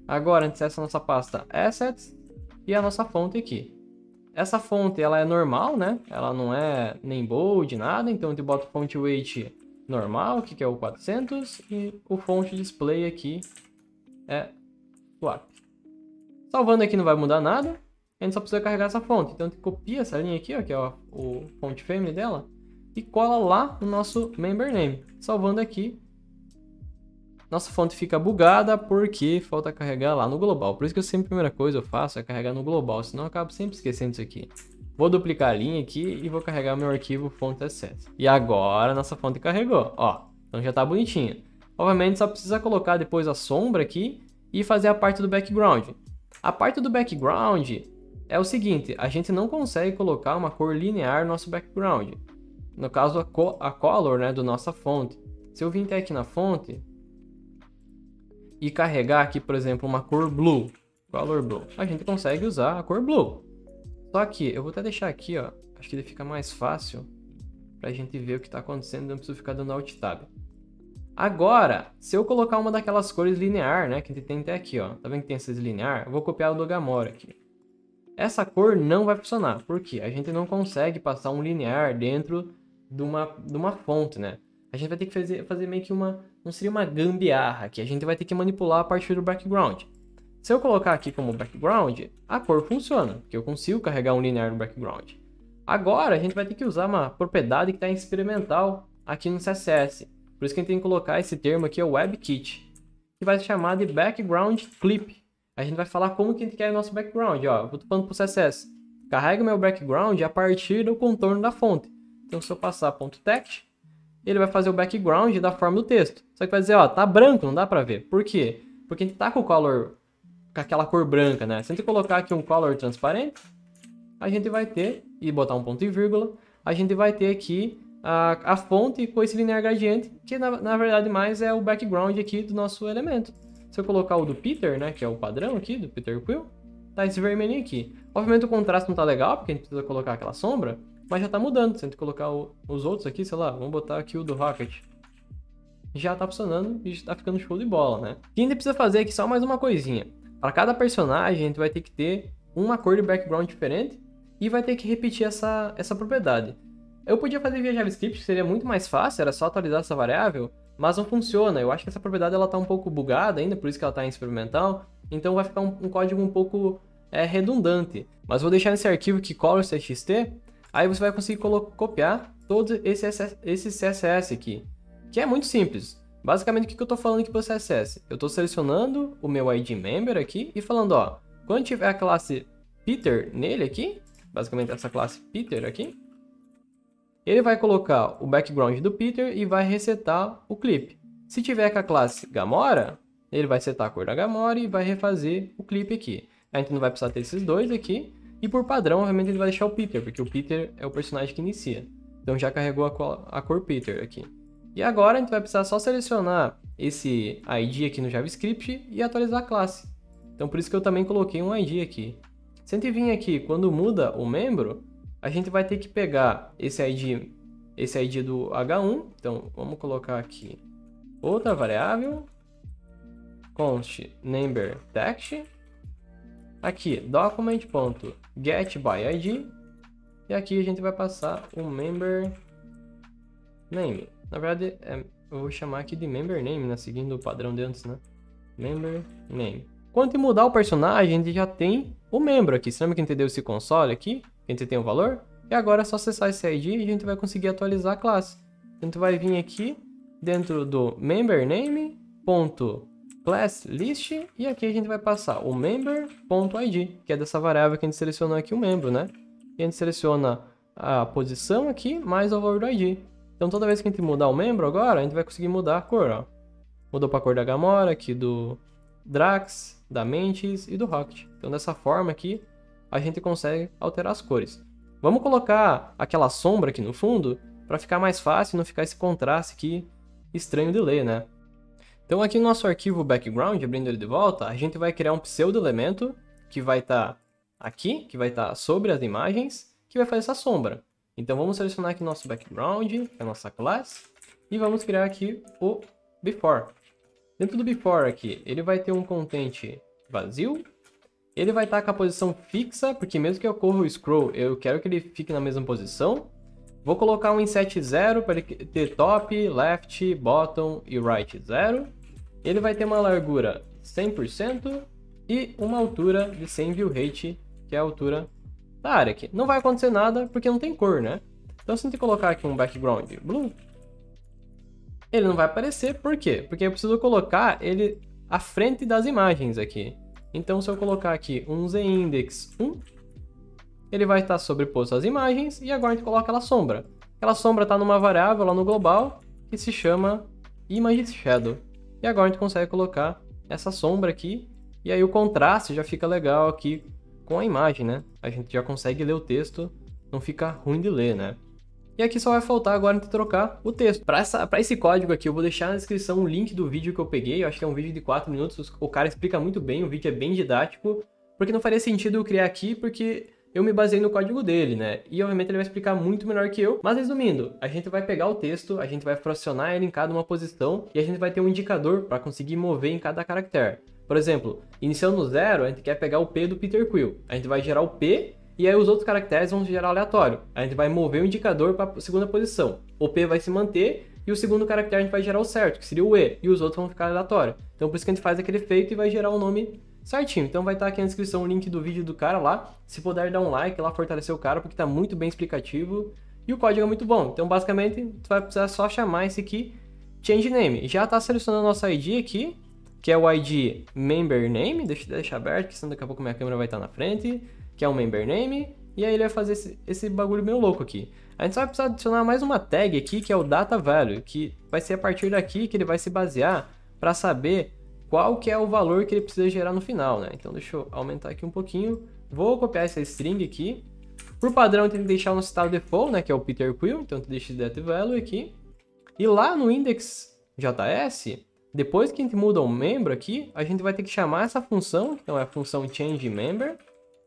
Agora a gente acessa a nossa pasta assets e a nossa fonte aqui. Essa fonte ela é normal, né? Ela não é nem bold, nada, então a gente bota o font weight normal, que é o 400, e o font display aqui é o API. Salvando aqui não vai mudar nada, a gente só precisa carregar essa fonte. Então a gente copia essa linha aqui, ó, que é o font family dela, e cola lá no nosso member name. Salvando aqui, nossa fonte fica bugada porque falta carregar lá no global. Por isso que eu sempre, a primeira coisa eu faço é carregar no global, senão eu acabo sempre esquecendo isso aqui. Vou duplicar a linha aqui e vou carregar meu arquivo font.css. E agora nossa fonte carregou, ó. Então já tá bonitinha. Obviamente só precisa colocar depois a sombra aqui e fazer a parte do background. A parte do background é o seguinte, a gente não consegue colocar uma cor linear no nosso background. No caso a color, né, do nossa fonte. Se eu vim até aqui na fonte e carregar aqui, por exemplo, uma cor blue, color blue, a gente consegue usar a cor blue. Só que eu vou até deixar aqui, ó, acho que ele fica mais fácil pra gente ver o que tá acontecendo, não preciso ficar dando alt tab. Agora, se eu colocar uma daquelas cores linear, né, que a gente tem até aqui, ó, tá vendo que tem esses linear? Eu vou copiar o do Gamora aqui. Essa cor não vai funcionar, porque a gente não consegue passar um linear dentro de uma fonte, né? A gente vai ter que fazer meio que não seria uma gambiarra, que a gente vai ter que manipular a partir do background. Se eu colocar aqui como background, a cor funciona, porque eu consigo carregar um linear no background. Agora a gente vai ter que usar uma propriedade que está em experimental aqui no CSS. Por isso que a gente tem que colocar esse termo aqui, o WebKit, que vai se chamar de background clip. A gente vai falar como que a gente quer o nosso background, ó. Eu vou falando pro CSS. Carrega o meu background a partir do contorno da fonte. Então se eu passar .text, ele vai fazer o background da forma do texto. Só que vai dizer, ó, tá branco, não dá pra ver. Por quê? Porque a gente tá com o color, com aquela cor branca, né? Se a gente colocar aqui um color transparente, a gente vai ter, e botar um ponto e vírgula, a gente vai ter aqui a fonte com esse linear gradiente, que na verdade mais é o background aqui do nosso elemento. Se eu colocar o do Peter, né, que é o padrão aqui, do Peter Quill, tá esse vermelhinho aqui. Obviamente o contraste não tá legal, porque a gente precisa colocar aquela sombra, mas já tá mudando. Se a gente colocar os outros aqui, sei lá, vamos botar aqui o do Rocket. Já tá funcionando e já tá ficando show de bola, né? E a gente precisa fazer aqui só mais uma coisinha. Para cada personagem, a gente vai ter que ter uma cor de background diferente e vai ter que repetir essa propriedade. Eu podia fazer via JavaScript, que seria muito mais fácil, era só atualizar essa variável, mas não funciona. Eu acho que essa propriedade ela tá um pouco bugada ainda, por isso que ela tá em experimental, então vai ficar um código um pouco redundante. Mas vou deixar nesse arquivo aqui, colors.txt, aí você vai conseguir copiar todo esse CSS aqui, que é muito simples. Basicamente, o que eu estou falando aqui para o CSS? Eu estou selecionando o meu ID member aqui e falando, ó, quando tiver a classe Peter nele aqui, basicamente essa classe Peter aqui, ele vai colocar o background do Peter e vai resetar o clipe. Se tiver com a classe Gamora, ele vai setar a cor da Gamora e vai refazer o clipe aqui. A gente não vai precisar ter esses dois aqui. E por padrão, obviamente, ele vai deixar o Peter, porque o Peter é o personagem que inicia. Então já carregou a cor Peter aqui. E agora a gente vai precisar só selecionar esse ID aqui no JavaScript e atualizar a classe. Então por isso que eu também coloquei um ID aqui. Se a gente vir aqui, quando muda o membro, a gente vai ter que pegar esse ID do H1. Então vamos colocar aqui outra variável, const member text, aqui document.getById, e aqui a gente vai passar o member name. Na verdade, eu vou chamar aqui de member name, né? Seguindo o padrão de antes, né? Member name. Quando a gente mudar o personagem, a gente já tem o membro aqui. Você lembra que a gente deu esse console aqui? Que a gente tem o valor? E agora é só acessar esse ID e a gente vai conseguir atualizar a classe. A gente vai vir aqui dentro do member name .class list, e aqui a gente vai passar o member.id, que é dessa variável que a gente selecionou aqui o membro, né? E a gente seleciona a posição aqui mais o valor do ID. Então toda vez que a gente mudar o membro agora, a gente vai conseguir mudar a cor, ó. Mudou para a cor da Gamora, aqui do Drax, da Mantis e do Rocket. Então dessa forma aqui, a gente consegue alterar as cores. Vamos colocar aquela sombra aqui no fundo, para ficar mais fácil e não ficar esse contraste aqui estranho de ler, né? Então aqui no nosso arquivo background, abrindo ele de volta, a gente vai criar um pseudo-elemento que vai estar aqui, que vai estar sobre as imagens, que vai fazer essa sombra. Então vamos selecionar aqui nosso background, que é a nossa classe, e vamos criar aqui o before. Dentro do before aqui, ele vai ter um content vazio, ele vai estar com a posição fixa, porque mesmo que eu corra o scroll, eu quero que ele fique na mesma posição. Vou colocar um inset 0 para ele ter top, left, bottom e right 0. Ele vai ter uma largura 100% e uma altura de 100 view height, que é a altura da área aqui. Não vai acontecer nada porque não tem cor, né? Então se a gente colocar aqui um background blue, ele não vai aparecer. Por quê? Porque eu preciso colocar ele à frente das imagens aqui. Então se eu colocar aqui um z-index 1, ele vai estar sobreposto às imagens, e agora a gente coloca aquela sombra. Aquela sombra está numa variável lá no global que se chama ImageShadow. E agora a gente consegue colocar essa sombra aqui, e aí o contraste já fica legal aqui com a imagem, né? A gente já consegue ler o texto, não fica ruim de ler, né? E aqui só vai faltar agora a gente trocar o texto. Para esse código aqui, eu vou deixar na descrição o link do vídeo que eu peguei. Eu acho que é um vídeo de 4 minutos, o cara explica muito bem, o vídeo é bem didático, porque não faria sentido eu criar aqui, porque eu me baseei no código dele, né? E obviamente ele vai explicar muito melhor que eu. Mas resumindo, a gente vai pegar o texto, a gente vai fracionar ele em cada uma posição, e a gente vai ter um indicador para conseguir mover em cada caractere. Por exemplo, iniciando no 0, a gente quer pegar o P do Peter Quill. A gente vai gerar o P, e aí os outros caracteres vão gerar aleatório. A gente vai mover o indicador para a segunda posição. O P vai se manter, e o segundo caractere a gente vai gerar o certo, que seria o E, e os outros vão ficar aleatório. Então por isso que a gente faz aquele efeito e vai gerar o nome certinho. Então vai estar aqui na descrição o link do vídeo do cara lá. Se puder dar um like lá, fortalecer o cara, porque tá muito bem explicativo. E o código é muito bom. Então basicamente, tu vai precisar só chamar esse aqui, change name. Já tá selecionando nosso ID aqui, que é o ID member name. Deixa eu deixar aberto, que senão daqui a pouco minha câmera vai estar na frente. Que é o member name. E aí ele vai fazer esse bagulho meio louco aqui. A gente só vai precisar adicionar mais uma tag aqui, que é o data value, que vai ser a partir daqui que ele vai se basear para saber qual que é o valor que ele precisa gerar no final, né? Então deixa eu aumentar aqui um pouquinho. Vou copiar essa string aqui. Por padrão, tem que deixar o nosso estado default, né? Que é o Peter Quill. Então eu deixo that value aqui. E lá no index.js, depois que a gente muda o membro aqui, a gente vai ter que chamar essa função, então é a função changeMember,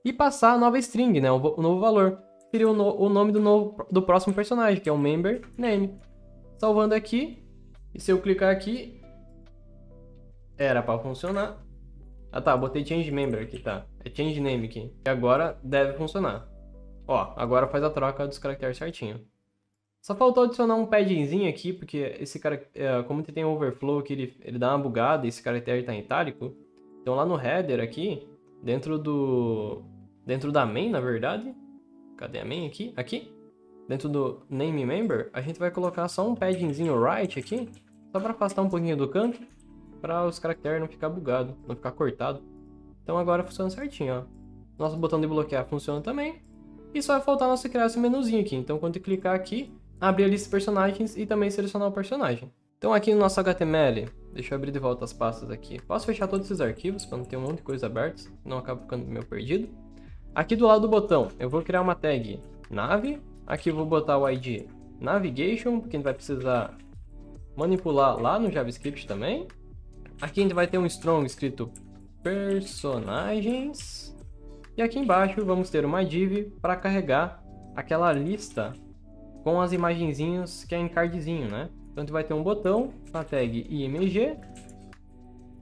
e passar a nova string, né? O novo valor. Seria o nome do próximo personagem, que é o member name. Salvando aqui. E se eu clicar aqui, era para funcionar. Ah tá, botei change member aqui, tá. É change name aqui. E agora deve funcionar. Ó, agora faz a troca dos caracteres certinho. Só faltou adicionar um paddingzinho aqui, porque esse cara, como tem overflow aqui, ele dá uma bugada e esse caractere tá em itálico. Então lá no header aqui, dentro da main, na verdade. Cadê a main aqui? Aqui. Dentro do name member, a gente vai colocar só um paddingzinho right aqui, só para afastar um pouquinho do canto, para os caracteres não ficar bugado, não ficar cortado. Então agora funciona certinho, ó. Nosso botão de bloquear funciona também. E só vai faltar nós criar esse menuzinho aqui. Então quando eu clicar aqui, abrir a lista de personagens e também selecionar o personagem. Então aqui no nosso HTML, deixa eu abrir de volta as pastas aqui. Posso fechar todos esses arquivos para não ter um monte de coisa aberta, não acaba ficando meio perdido. Aqui do lado do botão, eu vou criar uma tag nav. Aqui eu vou botar o ID navigation, porque a gente vai precisar manipular lá no JavaScript também. Aqui a gente vai ter um strong escrito personagens. E aqui embaixo vamos ter uma div para carregar aquela lista com as imagenzinhas que é em cardzinho, né? Então a gente vai ter um botão com a tag img.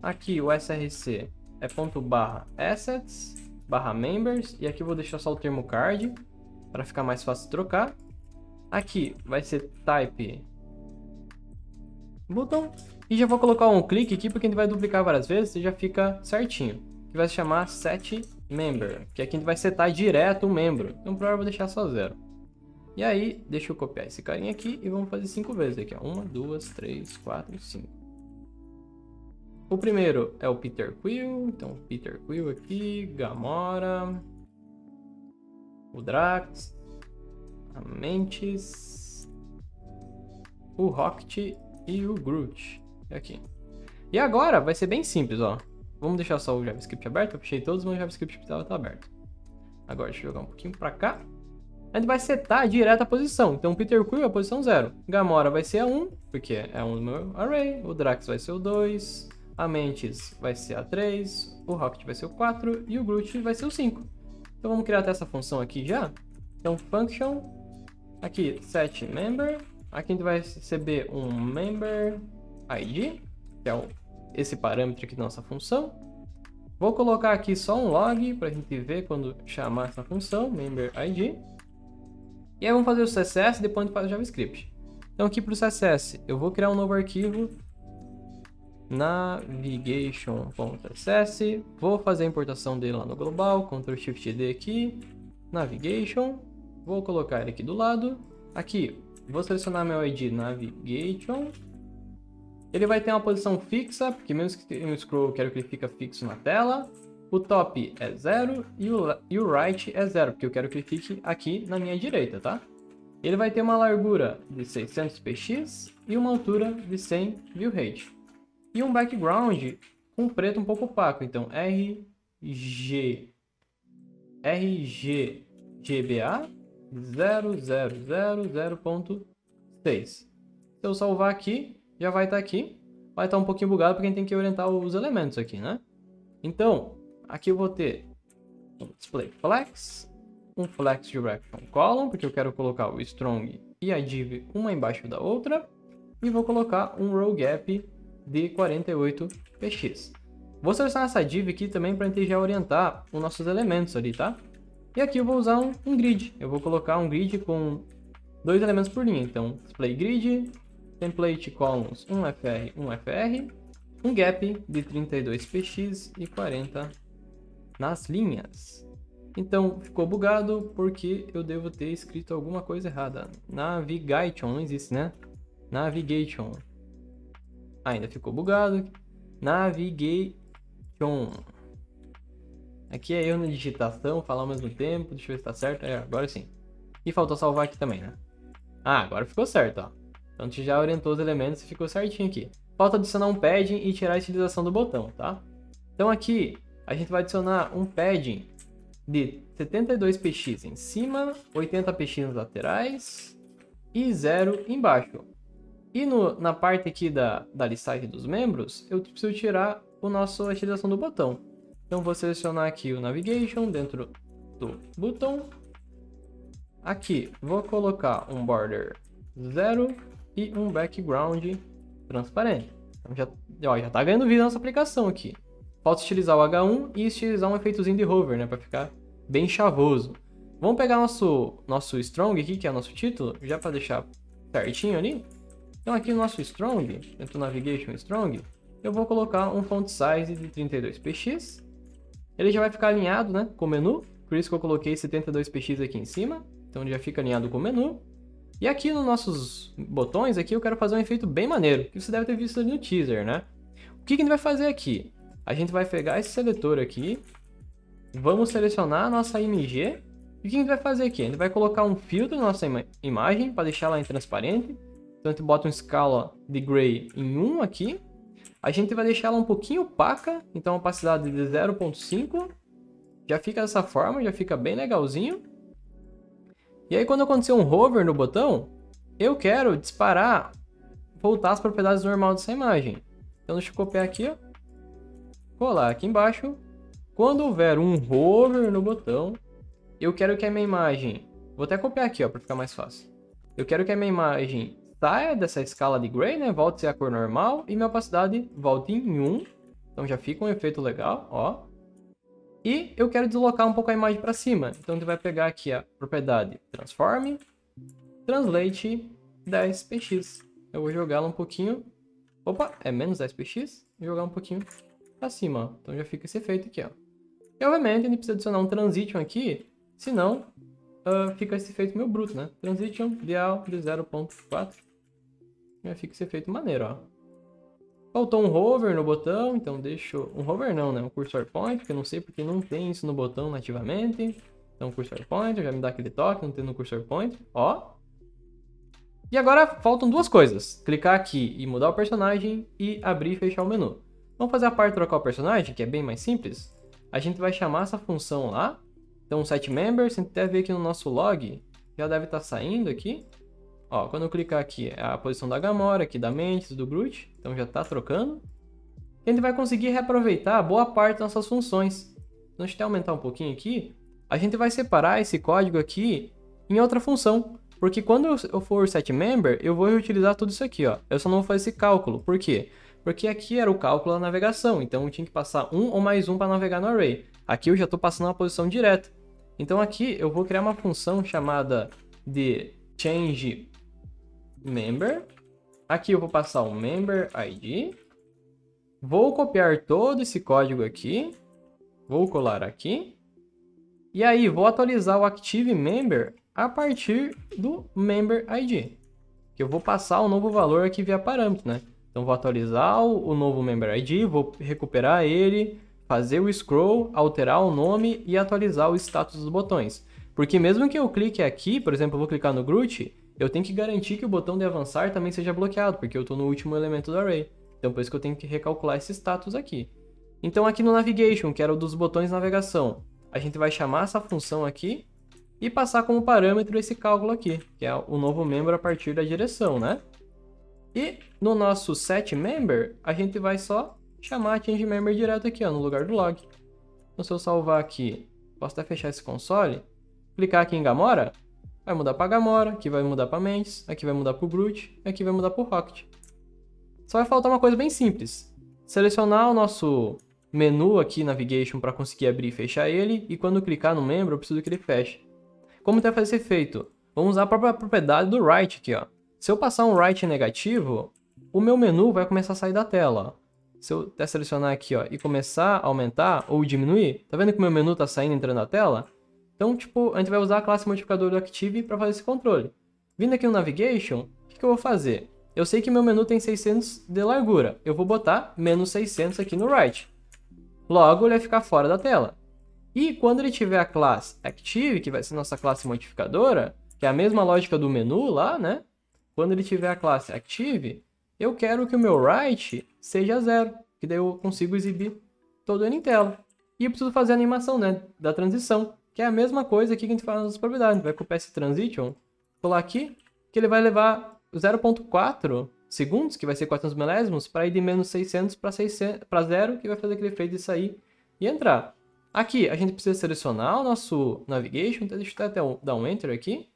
Aqui o src é ./assets /members. E aqui eu vou deixar só o termo card para ficar mais fácil de trocar. Aqui vai ser type botão. E já vou colocar um clique aqui porque a gente vai duplicar várias vezes e já fica certinho. Que vai se chamar setMember, que aqui a gente vai setar direto o membro. Então por hora eu vou deixar só 0. E aí, deixa eu copiar esse carinha aqui e vamos fazer 5 vezes aqui, ó. 1, 2, 3, 4, 5. O primeiro é o Peter Quill, então Peter Quill aqui, Gamora, o Drax, a Mantis, o Rocket e o Groot aqui. E agora vai ser bem simples, ó. Vamos deixar só o JavaScript aberto. Eu fechei todos, mas o JavaScript estava aberto. Agora deixa eu jogar um pouquinho para cá. A gente vai setar direto a posição. Então o Peter Quill é a posição 0. Gamora vai ser a 1, porque é um do meu array. O Drax vai ser o 2. A Mantis vai ser a 3. O Rocket vai ser o 4. E o Groot vai ser o 5. Então vamos criar até essa função aqui já. Então function. Aqui setMember. Aqui a gente vai receber um member ID, que é esse parâmetro aqui da nossa função. Vou colocar aqui só um log para a gente ver quando chamar essa função, member ID. E aí vamos fazer o CSS e depois a gente faz o JavaScript. Então aqui para o CSS eu vou criar um novo arquivo, navigation.css. Vou fazer a importação dele lá no global, Ctrl Shift D aqui, navigation. Vou colocar ele aqui do lado. Aqui vou selecionar meu ID navigation. Ele vai ter uma posição fixa, porque mesmo que no scroll eu quero que ele fique fixo na tela. O top é 0 e o right é 0, porque eu quero que ele fique aqui na minha direita, tá? Ele vai ter uma largura de 600 px e uma altura de 100 view height. E um background com preto um pouco opaco, então RGBA 0000.6. Se eu salvar aqui, já vai estar aqui. Vai estar um pouquinho bugado porque a gente tem que orientar os elementos aqui, né? Então, aqui eu vou ter um display flex, um flex direction column, porque eu quero colocar o strong e a div uma embaixo da outra. E vou colocar um row gap de 48 px. Vou selecionar essa div aqui também para a gente já orientar os nossos elementos ali, tá? E aqui eu vou usar um grid. Eu vou colocar um grid com 2 elementos por linha. Então, display grid, template columns 1fr, 1fr, um gap de 32 px e 40 nas linhas. Então, ficou bugado porque eu devo ter escrito alguma coisa errada. Navigation, não existe, né? Navigation. Ainda ficou bugado. Navigation. Aqui é erro na digitação, falar ao mesmo tempo. Deixa eu ver se tá certo. É, agora sim. E faltou salvar aqui também, né? Ah, agora ficou certo, ó. Então a gente já orientou os elementos e ficou certinho aqui. Falta adicionar um padding e tirar a estilização do botão, tá? Então aqui a gente vai adicionar um padding de 72 px em cima, 80 px nas laterais e 0 embaixo. E na parte aqui da listagem dos membros, eu preciso tirar a estilização do botão. Então vou selecionar aqui o navigation dentro do botão. Aqui vou colocar um border 0 e um background transparente. Então já tá ganhando vida nossa aplicação aqui. Falta estilizar o H1 e estilizar um efeitozinho de hover, né, para ficar bem chavoso. Vamos pegar nosso strong aqui, que é o nosso título, já para deixar certinho ali. Então aqui no nosso strong, dentro do navigation strong, eu vou colocar um font size de 32 px. Ele já vai ficar alinhado, né, com o menu, por isso que eu coloquei 72 px aqui em cima. Então ele já fica alinhado com o menu. E aqui nos nossos botões aqui eu quero fazer um efeito bem maneiro, que você deve ter visto ali no teaser, né? O que a gente vai fazer aqui? A gente vai pegar esse seletor aqui, vamos selecionar a nossa img. E o que a gente vai fazer aqui? A gente vai colocar um filtro na nossa imagem para deixar ela em transparente. Então a gente bota uma escala de gray em 1 aqui. A gente vai deixar ela um pouquinho opaca, então a opacidade de 0.5. Já fica dessa forma, já fica bem legalzinho. E aí quando acontecer um hover no botão, eu quero disparar, voltar as propriedades normais dessa imagem. Então deixa eu copiar aqui, ó. Colar aqui embaixo. Quando houver um hover no botão, eu quero que a minha imagem... Vou até copiar aqui, ó, para ficar mais fácil. Eu quero que a minha imagem saia dessa escala de gray, né? Volte a ser a cor normal e minha opacidade volte em 1. Então já fica um efeito legal, ó. E eu quero deslocar um pouco a imagem para cima. Então a gente vai pegar aqui a propriedade Transform, Translate 10px. Eu vou jogá-la um pouquinho. Opa, é menos 10px. Vou jogar um pouquinho para cima, ó. Então já fica esse efeito aqui, ó. E obviamente a gente precisa adicionar um Transition aqui, senão fica esse efeito meio bruto, né? Transition Dial de 0.4. Já fica esse efeito maneiro, ó. Faltou um hover no botão, então deixo... Um hover não, né? Um cursor point, porque eu não sei porque não tem isso no botão nativamente. Então cursor point, já me dá aquele toque, não tem no cursor point, ó. E agora faltam duas coisas. Clicar aqui e mudar o personagem e abrir e fechar o menu. Vamos fazer a parte de trocar o personagem, que é bem mais simples. A gente vai chamar essa função lá. Então setMember, se a gente até ver aqui no nosso log, já deve estar saindo aqui. Ó, quando eu clicar aqui, é a posição da Gamora, aqui da Mantis, do Groot. Então já está trocando. E a gente vai conseguir reaproveitar boa parte das nossas funções. Então deixa eu até aumentar um pouquinho aqui. A gente vai separar esse código aqui em outra função. Porque quando eu for setMember, eu vou reutilizar tudo isso aqui, ó. Eu só não vou fazer esse cálculo. Por quê? Porque aqui era o cálculo da navegação. Então eu tinha que passar um ou mais um para navegar no array. Aqui eu já estou passando uma posição direta. Então aqui eu vou criar uma função chamada de changeMember. Aqui eu vou passar um member ID. Vou copiar todo esse código aqui. Vou colar aqui. E aí vou atualizar o ActiveMember a partir do member ID. Que eu vou passar um novo valor aqui via parâmetro, né? Então vou atualizar o novo member ID, vou recuperar ele, fazer o scroll, alterar o nome e atualizar o status dos botões. Porque mesmo que eu clique aqui, por exemplo, eu vou clicar no Groot, eu tenho que garantir que o botão de avançar também seja bloqueado, porque eu estou no último elemento do array. Então por isso que eu tenho que recalcular esse status aqui. Então aqui no Navigation, que era o dos botões de navegação, a gente vai chamar essa função aqui e passar como parâmetro esse cálculo aqui, que é o novo membro a partir da direção, né? E no nosso setMember, a gente vai só chamar changeMember direto aqui, ó, no lugar do log. Então se eu salvar aqui, posso até fechar esse console, clicar aqui em Gamora, vai mudar para Gamora, aqui vai mudar para Mantis, aqui vai mudar para o Groot, aqui vai mudar para o Rocket. Só vai faltar uma coisa bem simples. Selecionar o nosso menu aqui, Navigation, para conseguir abrir e fechar ele, e quando clicar no membro, eu preciso que ele feche. Como vai fazer esse efeito? Vamos usar a própria propriedade do write aqui, ó. Se eu passar um write negativo, o meu menu vai começar a sair da tela, ó. Se eu até selecionar aqui, ó, e começar a aumentar ou diminuir, tá vendo que o meu menu tá saindo e entrando na tela? Então, tipo, a gente vai usar a classe modificador do Active para fazer esse controle. Vindo aqui no Navigation, o que eu vou fazer? Eu sei que meu menu tem 600 de largura. Eu vou botar menos 600 aqui no write. Logo, ele vai ficar fora da tela. E quando ele tiver a classe Active, que vai ser nossa classe modificadora, que é a mesma lógica do menu lá, né? Quando ele tiver a classe Active, eu quero que o meu write seja 0, que daí eu consigo exibir todo ele em tela. E eu preciso fazer a animação, né, da transição, que é a mesma coisa aqui que a gente faz nas propriedades. Vai copiar esse transition, colar aqui, que ele vai levar 0.4 segundos, que vai ser 400 milésimos, para ir de menos 600 para 0, que vai fazer aquele efeito de sair e entrar. Aqui, a gente precisa selecionar o nosso Navigation, então deixa eu até dar um Enter aqui,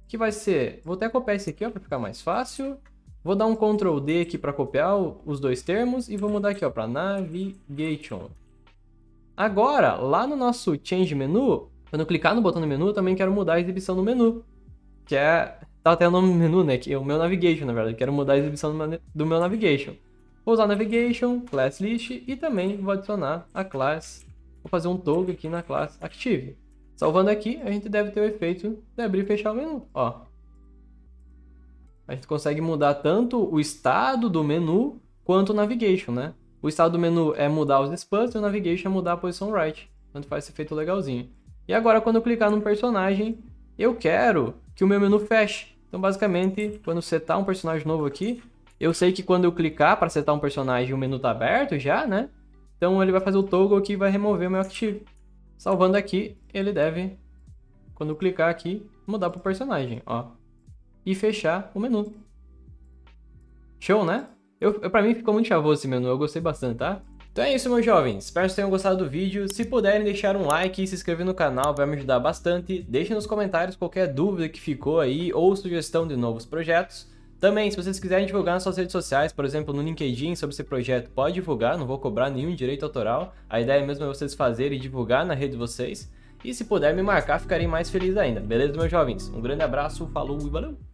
que vai ser, vou até copiar esse aqui, ó, para ficar mais fácil. Vou dar um Ctrl D aqui para copiar os dois termos e vou mudar aqui, ó, para Navigation. Agora, lá no nosso Change Menu, quando eu clicar no botão do menu, eu também quero mudar a exibição do menu, que é, tá até o nome do menu, né, que é o meu Navigation, na verdade, eu quero mudar a exibição do meu Navigation. Vou usar Navigation, Class List e também vou adicionar a classe, vou fazer um toggle aqui na classe Active. Salvando aqui, a gente deve ter o efeito de abrir e fechar o menu, ó. A gente consegue mudar tanto o estado do menu quanto o Navigation, né? O estado do menu é mudar os spans e o Navigation é mudar a posição right. Então faz esse efeito legalzinho. E agora quando eu clicar num personagem, eu quero que o meu menu feche. Então basicamente, quando setar um personagem novo aqui, eu sei que quando eu clicar para setar um personagem, o menu tá aberto já, né? Então ele vai fazer o toggle aqui e vai remover o meu Active. Salvando aqui, ele deve, quando eu clicar aqui, mudar para o personagem, ó. E fechar o menu. Show, né? Pra mim ficou muito chavoso esse menu, eu gostei bastante, tá? Então é isso, meus jovens. Espero que tenham gostado do vídeo. Se puderem deixar um like e se inscrever no canal, vai me ajudar bastante. Deixem nos comentários qualquer dúvida que ficou aí ou sugestão de novos projetos. Também, se vocês quiserem divulgar nas suas redes sociais, por exemplo, no LinkedIn, sobre esse projeto, pode divulgar, não vou cobrar nenhum direito autoral. A ideia mesmo é vocês fazerem e divulgar na rede de vocês. E se puder me marcar, ficarei mais feliz ainda. Beleza, meus jovens? Um grande abraço, falou e valeu!